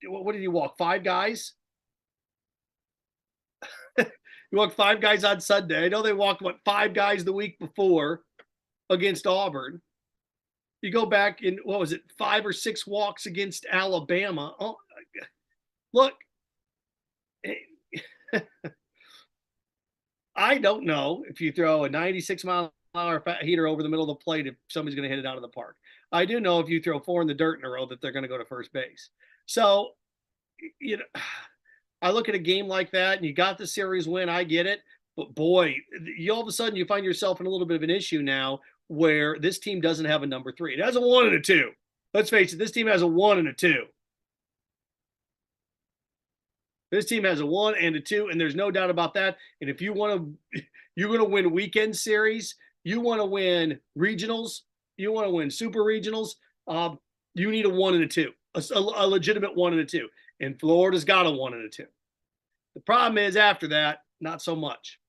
Speaker 7: What did he walk? 5 guys? He walked 5 guys on Sunday. I know they walked, 5 guys the week before against Auburn. You go back in, 5 or 6 walks against Alabama. Oh, look. I don't know if you throw a 96-mile-an-hour heater over the middle of the plate if somebody's going to hit it out of the park. I do know if you throw 4 in the dirt in a row that they're going to go to first base. So, I look at a game like that and you got the series win. I get it. But boy, all of a sudden you find yourself in a little bit of an issue now where this team doesn't have a number 3. It has a 1 and a 2. Let's face it, this team has a 1 and a 2. This team has a 1 and a 2, and there's no doubt about that. And if you're going to win weekend series, you want to win regionals, you want to win super regionals, you need a 1 and a 2, a legitimate 1 and a 2. And Florida's got a 1 and a 2. The problem is after that, not so much.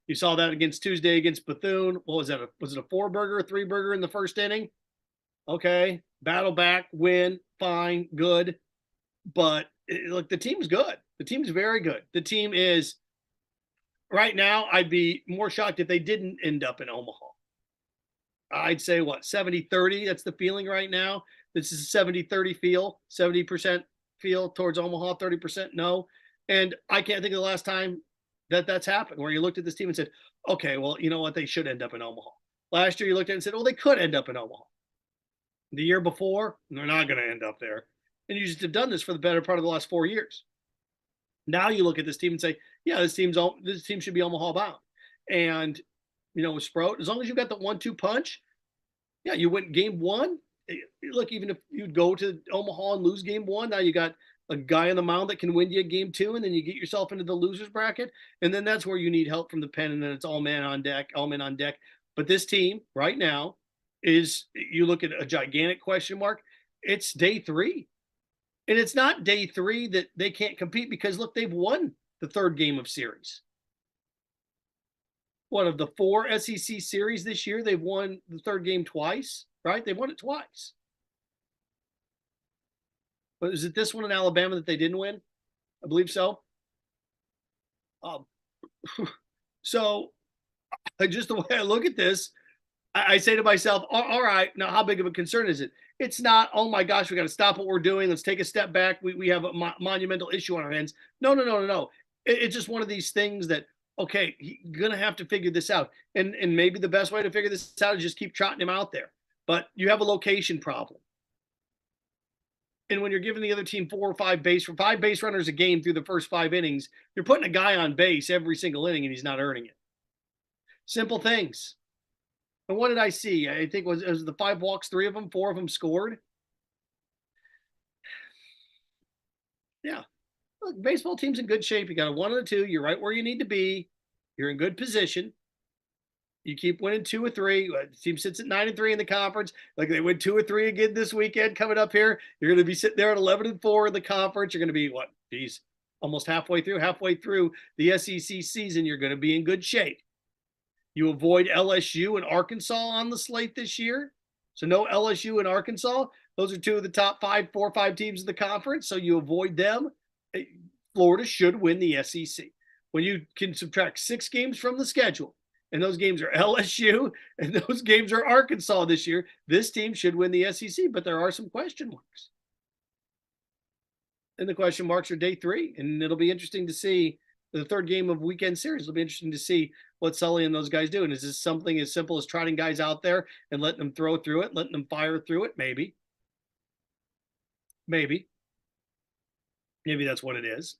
Speaker 7: You saw that against Tuesday against Bethune. What was that? Was it a 4-burger, 3-burger in the first inning? Okay. Battle back, win, fine, good. But look, the team's good. The team's very good. The team is, right now, I'd be more shocked if they didn't end up in Omaha. I'd say, 70-30? That's the feeling right now. This is a 70-30 feel, 70% feel towards Omaha, 30% no. And I can't think of the last time that's happened, where you looked at this team and said, okay, well, you know what? They should end up in Omaha. Last year you looked at it and said, well, they could end up in Omaha. The year before, they're not going to end up there. And you just have done this for the better part of the last 4 years. Now you look at this team and say, yeah, this team should be Omaha bound. And, with Sproat, as long as you got the 1-2 punch, yeah, you win game 1. Look, even if you'd go to Omaha and lose game 1, now you got a guy on the mound that can win you game 2, and then you get yourself into the losers bracket. And then that's where you need help from the pen, and then it's all men on deck. But this team right now is, you look at a gigantic question mark. It's day 3. And it's not day 3 that they can't compete, because look, they've won the 3rd game of series. One of the 4 SEC series this year, they've won the 3rd game twice, right? They've won it twice. But is it this one in Alabama that they didn't win? I believe so. So just the way I look at this, I say to myself, all right, now how big of a concern is it? It's not, oh my gosh, we got to stop what we're doing. Let's take a step back. We have a monumental issue on our hands. No. It's just one of these things that, okay, you're going to have to figure this out. And maybe the best way to figure this out is just keep trotting him out there. But you have a location problem. And when you're giving the other team 4 or 5 base runners a game through the first 5 innings, you're putting a guy on base every single inning and he's not earning it. Simple things. And what did I see? I think it was the 5 walks, 4 of them scored. Yeah. Look, baseball team's in good shape. You got a 1 and a 2. You're right where you need to be. You're in good position. You keep winning 2 or 3. The team sits at 9-3 in the conference. Like they win 2 or 3 again this weekend coming up here. You're going to be sitting there at 11-4 in the conference. You're going to be almost halfway through the SEC season. You're going to be in good shape. You avoid LSU and Arkansas on the slate this year. So no LSU and Arkansas. Those are 2 of the top 4 or 5 teams in the conference. So you avoid them. Florida should win the SEC. When you can subtract 6 games from the schedule, and those games are LSU and those games are Arkansas this year, this team should win the SEC, but there are some question marks. And the question marks are day 3, and it'll be interesting to see the 3rd game of weekend series. It'll be interesting to see what Sully and those guys do. And is this something as simple as trotting guys out there and letting them throw through it, letting them fire through it? Maybe that's what it is.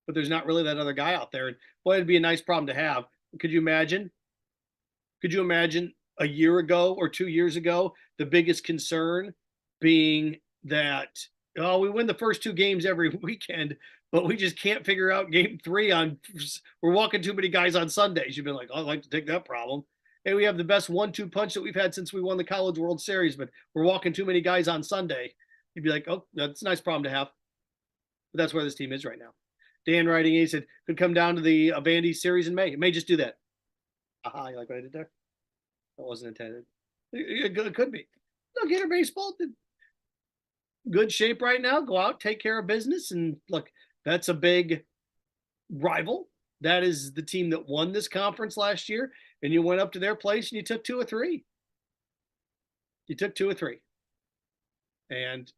Speaker 7: But there's not really that other guy out there. And boy, it'd be a nice problem to have. Could you imagine a year ago or 2 years ago, the biggest concern being that, we win the first 2 games every weekend, but we just can't figure out game 3 we're walking too many guys on Sundays. You've been like, I'd like to take that problem. hey, we have the best 1-2 punch that we've had since we won the College World Series, but we're walking too many guys on Sunday. You'd be like, oh, that's a nice problem to have. But that's where this team is right now. Dan writing, he said, could come down to the Vandy series in May. It may just do that. Aha, you like what I did there? That wasn't intended. It could be. No, Gator baseball, good shape right now. Go out, take care of business. And look, that's a big rival. That is the team that won this conference last year. And you went up to their place and you took 2 or 3. You took 2 or 3. And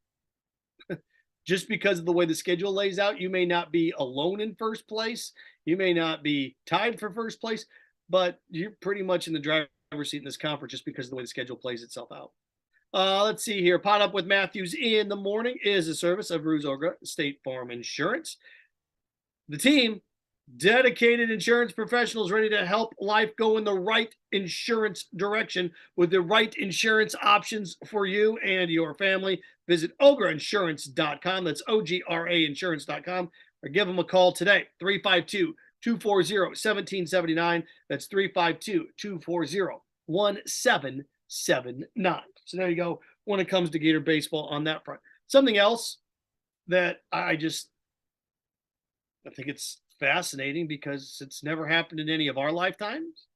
Speaker 7: just because of the way the schedule lays out, you may not be alone in first place. You may not be tied for first place, but you're pretty much in the driver's seat in this conference just because of the way the schedule plays itself out. Let's see here. PodUp with Matthews in the morning is a service of Ruse Ogra State Farm Insurance. The team, dedicated insurance professionals ready to help life go in the right insurance direction with the right insurance options for you and your family. Visit ograinsurance.com. That's OGRA insurance.com, or give them a call today, 352-240-1779. That's 352-240-1779. So there you go when it comes to Gator baseball on that front. Something else that I think it's fascinating because it's never happened in any of our lifetimes.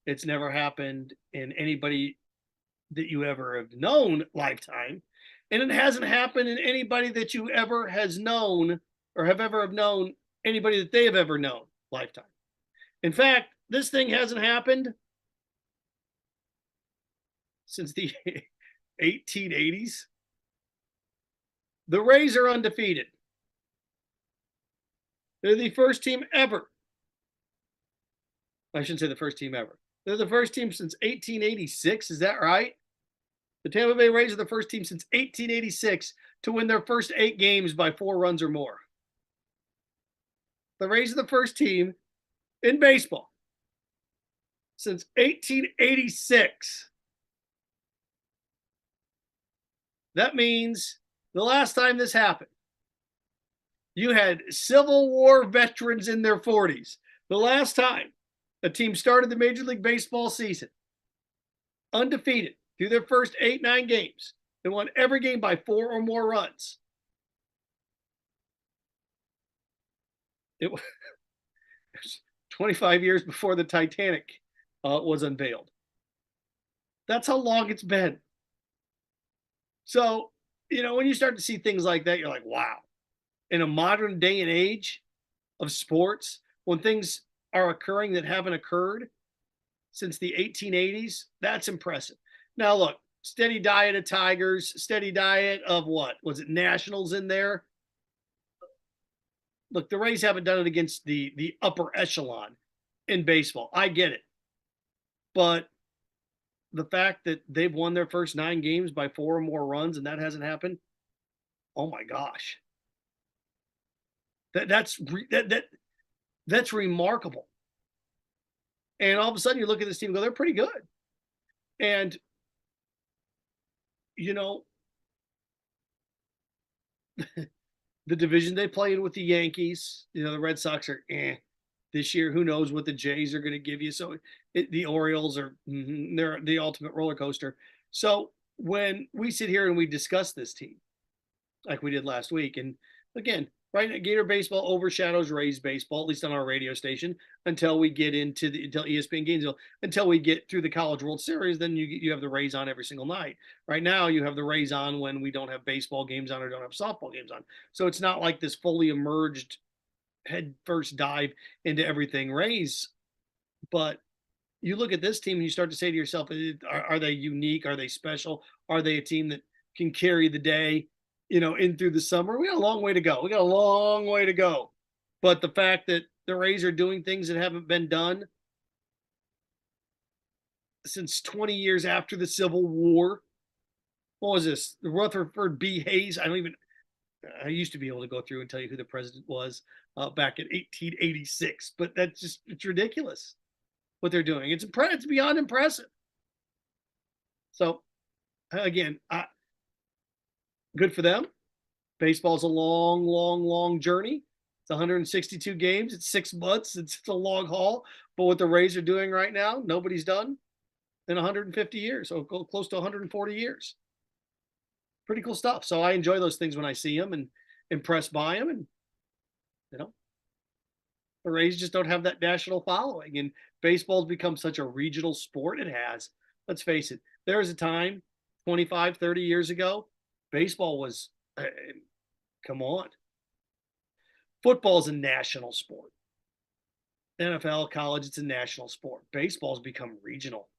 Speaker 7: It's never happened in anybody that you ever have known lifetime. And it hasn't happened in anybody that you ever has known or have ever known anybody that they have ever known lifetime. In fact, this thing hasn't happened since the 1880s. The Rays are undefeated. They're the first team ever. I shouldn't say the first team ever. They're the first team since 1886. Is that right? The Tampa Bay Rays are the first team since 1886 to win their first 8 games by 4 runs or more. The Rays are the first team in baseball since 1886. That means the last time this happened, you had Civil War veterans in their 40s. The last time a team started the Major League Baseball season undefeated through their first 8-9 games, they won every game by 4 or more runs. It was 25 years before the Titanic was unveiled. That's how long it's been. So, when you start to see things like that, you're like, wow. In a modern day and age of sports, when things are occurring that haven't occurred since the 1880s, that's impressive. Now, look, steady diet of Tigers, steady diet of what? Was it Nationals in there? Look, the Rays haven't done it against the upper echelon in baseball. I get it. But the fact that they've won their first 9 games by 4 or more runs and that hasn't happened, oh my gosh. That's remarkable. And all of a sudden you look at this team and go, they're pretty good. And, the division they play in with the Yankees, the Red Sox are this year. Who knows what the Jays are going to give you? So the Orioles are they're the ultimate roller coaster. So when we sit here and we discuss this team, like we did last week, and again, right now, Gator baseball overshadows Rays baseball, at least on our radio station, until we get until ESPN Gainesville, until we get through the College World Series. Then you have the Rays on every single night. Right now, you have the Rays on when we don't have baseball games on or don't have softball games on. So it's not like this fully emerged head first dive into everything Rays. But you look at this team and you start to say to yourself, are they unique? Are they special? Are they a team that can carry the day? In through the summer? We got a long way to go. But the fact that the Rays are doing things that haven't been done since 20 years after the Civil War. What was this? The Rutherford B. Hayes. I used to be able to go through and tell you who the president was back in 1886, but it's ridiculous what they're doing. It's beyond impressive. So again, good for them. Baseball's a long, long, long journey. It's 162 games. It's 6 months. It's a long haul. But what the Rays are doing right now, nobody's done. in 150 years, so close to 140 years. Pretty cool stuff. So I enjoy those things when I see them and impressed by them. And, the Rays just don't have that national following. And baseball's become such a regional sport. It has. Let's face it. There was a time 25, 30 years ago, baseball was, come on. Football's a national sport. NFL, college, it's a national sport. Baseball's become regional.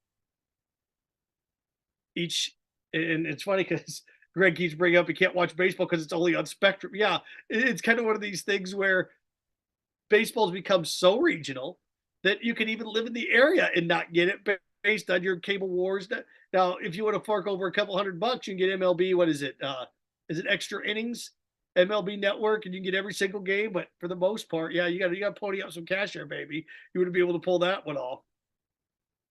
Speaker 7: And it's funny because Greg keeps bringing up you can't watch baseball because it's only on Spectrum. Yeah, it's kind of one of these things where baseball's become so regional that you can even live in the area and not get it based on your cable wars. Now, if you want to fork over a couple $100, you can get MLB. What is it? Is it extra innings? MLB Network, and you can get every single game. But for the most part, yeah, you got to pony up some cash there, baby. You would be able to pull that one off.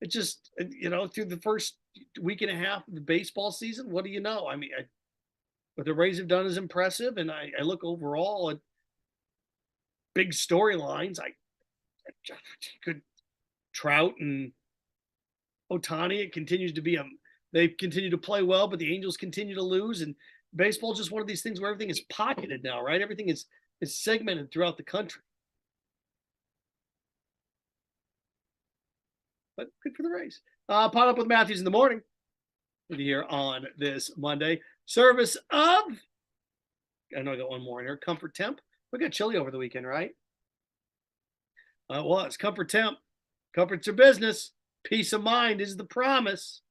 Speaker 7: It just, through the first week and a half of the baseball season, what do you know? I mean, what the Rays have done is impressive, and I look overall at big storylines. I could Trout and Ohtani. It continues to be they continue to play well, but the Angels continue to lose. And baseball is just one of these things where everything is pocketed now, right? Everything is segmented throughout the country. But good for the Rays. PodUp with Matthews in the morning. Here on this Monday. Service of, I know I got one more in here. Comfort Temp. We got chilly over the weekend, right? It was. Comfort Temp. Comfort's your business. Peace of mind is the promise.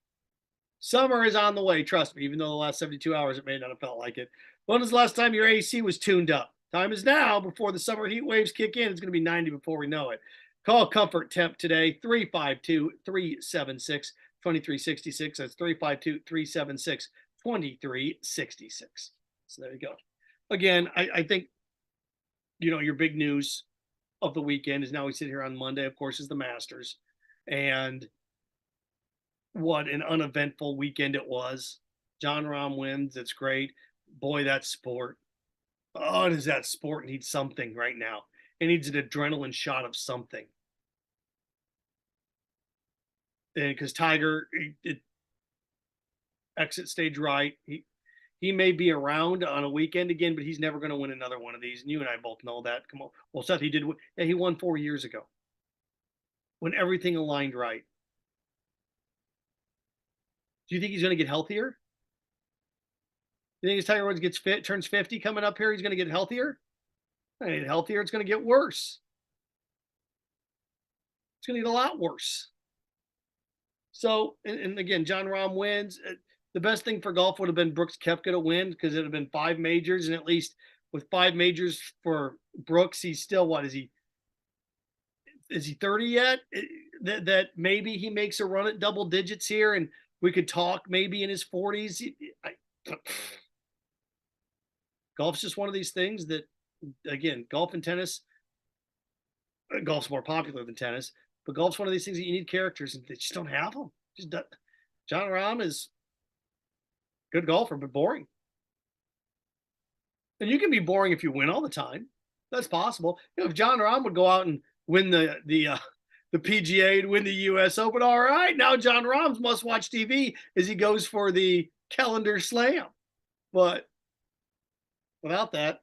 Speaker 7: Summer is on the way, trust me, even though the last 72 hours it may not have felt like it. When was the last time your AC was tuned up? Time is now before the summer heat waves kick in. It's going to be 90 before we know it. Call Comfort Temp today, 352-376-2366. That's 352-376-2366. So there you go. Again, I think, your big news of the weekend is now we sit here on Monday, of course, is the Masters. And what an uneventful weekend it was. Jon Rahm wins. It's great. Boy, that sport. Oh, does that sport need something right now? It needs an adrenaline shot of something. And because Tiger, exit stage right. He may be around on a weekend again, but he's never going to win another one of these. And you and I both know that. Come on. Well, Seth, he did. Yeah, he won 4 years ago when everything aligned right. Do you think he's going to get healthier? You think as Tiger Woods turns 50 coming up here, he's going to get healthier? Not going to get healthier. It's going to get worse. It's going to get a lot worse. So, and again, Jon Rahm wins. The best thing for golf would have been Brooks Koepka to win because it would have been 5 majors. And at least with 5 majors for Brooks, he's still, what is he 30 yet? That maybe he makes a run at double digits here and we could talk maybe in his 40s. Golf's just one of these things that, again, golf and tennis, golf's more popular than tennis, but golf's one of these things that you need characters and they just don't have them. Jon Rahm is a good golfer, but boring. And you can be boring if you win all the time. That's possible. If Jon Rahm would go out and win the PGA and win the U.S. Open, all right, now Jon Rahm's must-watch TV as he goes for the calendar slam. But without that,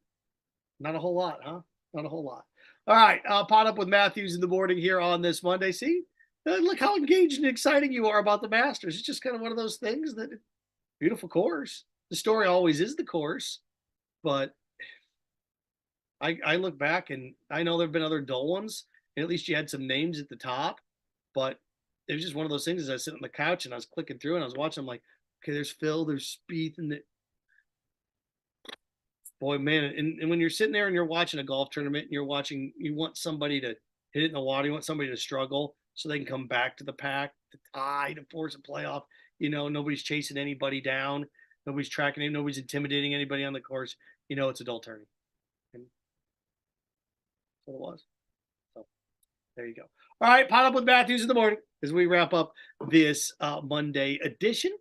Speaker 7: not a whole lot, huh? Not a whole lot. All right, PodUp with Matthews in the morning here on this Monday. See, look how engaged and exciting you are about the Masters. It's just kind of one of those things that, beautiful course. The story always is the course, but I look back and I know there have been other dull ones, and at least you had some names at the top, but it was just one of those things as I was sitting on the couch and I was clicking through and I was watching, I'm like, okay, there's Phil, there's Spieth, and boy, man, and when you're sitting there and you're watching a golf tournament and you want somebody to hit it in the water, you want somebody to struggle so they can come back to the pack, to tie, to force a playoff. Nobody's chasing anybody down. Nobody's tracking it. Nobody's intimidating anybody on the course. It's a dull tourney. And that's what it was. So there you go. All right, PodUp with Matthews in the morning as we wrap up this Monday edition.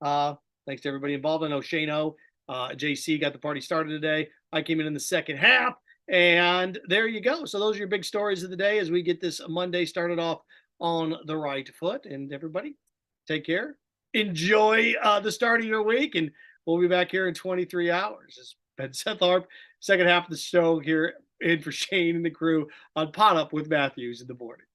Speaker 7: Thanks to everybody involved. I know Shane-O, JC got the party started today. I came in the second half, and there you go. So those are your big stories of the day as we get this Monday started off on the right foot. And everybody, Take care. Enjoy the start of your week, and we'll be back here in 23 hours. It's been Seth Harp, second half of the show here in for Shane and the crew on PodUp with Matthews in the morning.